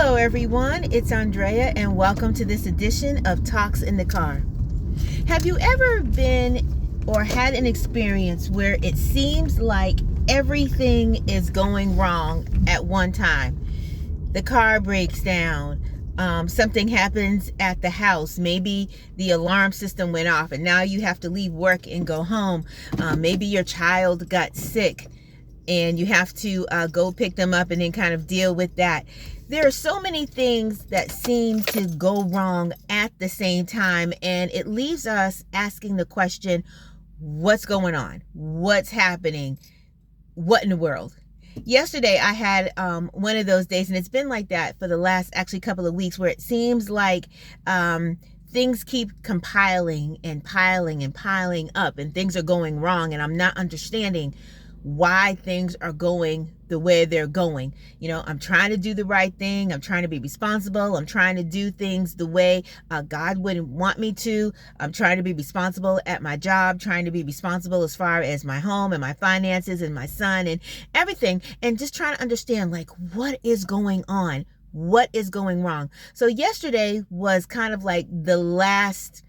Hello everyone, it's Andrea and welcome to this edition of Talks in the Car. Have you ever been or had an experience where it seems like everything is going wrong at one time? The car breaks down, something happens at the house, maybe the alarm system went off and now you have to leave work and go home. Maybe your child got sick and you have to go pick them up and then kind of deal with that. There are so many things that seem to go wrong at the same time, and it leaves us asking the question, what's going on? What's happening? What in the world? Yesterday I had one of those days, and it's been like that for the last actually couple of weeks, where it seems like things keep compiling and piling and piling up, and things are going wrong, and I'm not understanding why things are going the way they're going. You know, I'm trying to do the right thing. I'm trying to be responsible. I'm trying to do things the way God wouldn't want me to. I'm trying to be responsible at my job, trying to be responsible as far as my home and my finances and my son and everything. And just trying to understand, like, what is going on? What is going wrong? So yesterday was kind of like the last,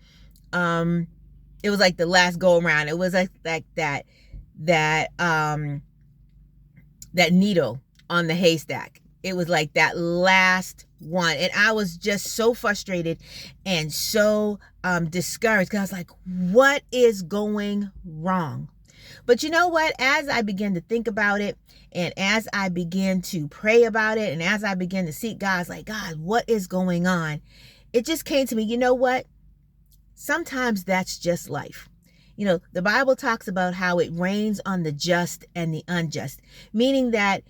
it was like the last go around. It was like that needle on the haystack. It was like that last one, and I was just so frustrated and so discouraged, because I was like, what is going wrong? But you know what, as I began to think about it, and as I began to pray about it, and as I began to seek God, I was like, God, what is going on? It just came to me, you know what, sometimes that's just life. You know, the Bible talks about how it rains on the just and the unjust, meaning that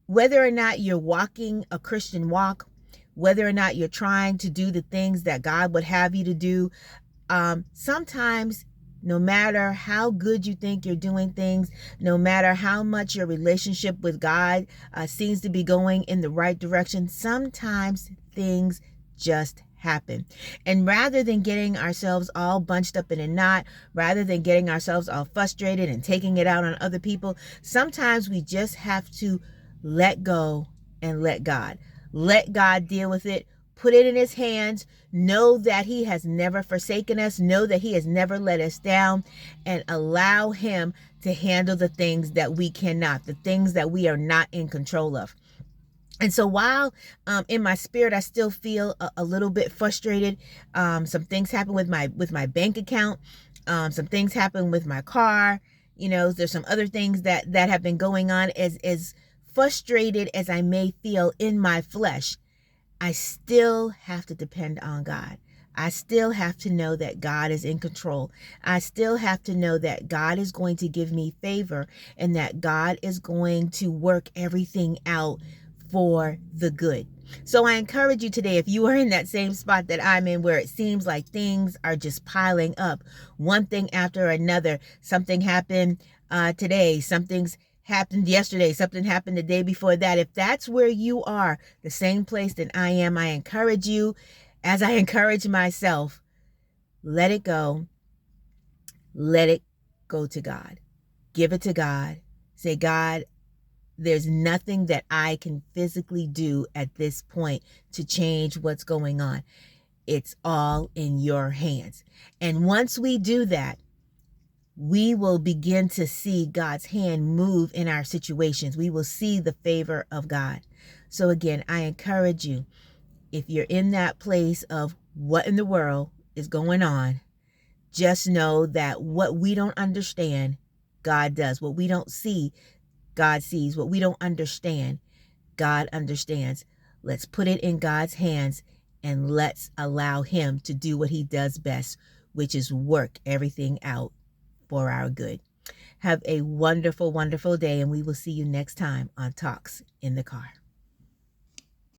whether or not you're walking a Christian walk, whether or not you're trying to do the things that God would have you to do, sometimes, no matter how good you think you're doing things, no matter how much your relationship with God seems to be going in the right direction, sometimes things just happen. And rather than getting ourselves all bunched up in a knot, rather than getting ourselves all frustrated and taking it out on other people, sometimes we just have to let go and let God. Let God deal with it. Put it in his hands. Know that he has never forsaken us. Know that he has never let us down, and allow him to handle the things that we cannot, the things that we are not in control of. And so while in my spirit I still feel a little bit frustrated, some things happen with my bank account, some things happen with my car. You know, there's some other things that have been going on. As frustrated as I may feel in my flesh, I still have to depend on God. I still have to know that God is in control. I still have to know that God is going to give me favor, and that God is going to work everything out for the good. So I encourage you today, if you are in that same spot that I'm in, where it seems like things are just piling up, one thing after another. Something happened today, something's happened yesterday, something happened the day before that. If that's where you are, the same place that I am, I encourage you, as I encourage myself, let it go. Let it go to God. Give it to God. Say, God, there's nothing that I can physically do at this point to change what's going on. It's all in your hands. And once we do that, we will begin to see God's hand move in our situations. We will see the favor of God. So again, I encourage you, if you're in that place of what in the world is going on, just know that what we don't understand, God does. What we don't see, God sees. What we don't understand, God understands. Let's put it in God's hands, and let's allow him to do what he does best, which is work everything out for our good. Have a wonderful, wonderful day, and we will see you next time on Talks in the Car.